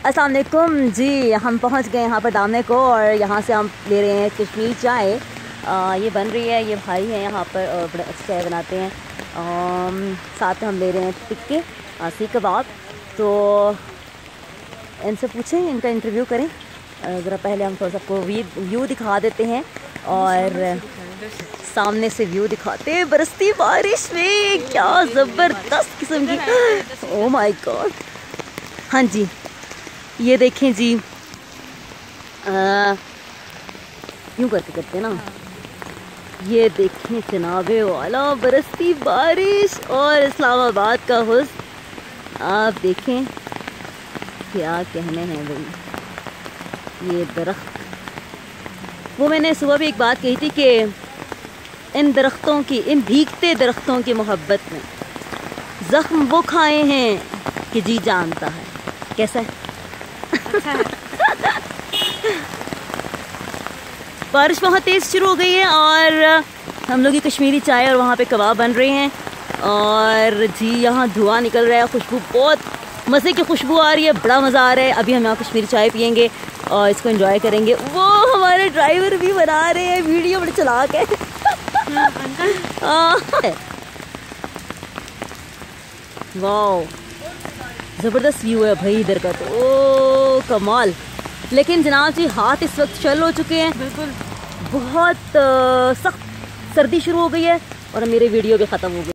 अस्सलाम वालेकुम जी। हम पहुंच गए यहाँ पर दामने को और यहाँ से हम ले रहे हैं कश्मीरी चाय। ये बन रही है, ये भाई हैं यहाँ पर और बड़े अच्छी चाय बनाते हैं। साथ में हम ले रहे हैं टिक्के सीख कबाब। तो इनसे पूछें, इनका इंटरव्यू करें। ज़रा पहले हम थोड़ा सा आपको व्यू दिखा देते हैं और सामने से व्यू दिखाते हैं बरसती बारिश में। क्या ज़बरदस्त किस्म की, ओह माय गॉड। हाँ जी, ये देखें जी, यूँ करते करते ना, ये देखें जनाबे वाला बरसती बारिश और इस्लामाबाद का हुस्न। आप देखें, क्या कहने हैं भाई। ये दरख्त, वो मैंने सुबह भी एक बात कही थी कि इन दरख्तों की, इन भीगते दरख्तों की मोहब्बत में ज़ख्म वो खाए हैं कि जी जानता है। कैसा है? अच्छा है। बारिश बहुत तेज़ शुरू हो गई है और हम लोग की कश्मीरी चाय और वहाँ पे कबाब बन रहे हैं और जी यहाँ धुआं निकल रहा है, खुशबू, बहुत मज़े की खुशबू आ रही है, बड़ा मज़ा आ रहा है। अभी हम यहाँ कश्मीरी चाय पियेंगे और इसको एंजॉय करेंगे। वो हमारे ड्राइवर भी बना रहे हैं वीडियो, बड़े चलाक है। वाह, ज़बरदस्त व्यू है भाई इधर का, तो ओ कमाल। लेकिन जनाब जी हाथ इस वक्त चल हो चुके हैं, बिल्कुल बहुत सख्त सर्दी शुरू हो गई है और मेरे वीडियो भी ख़त्म हो गई।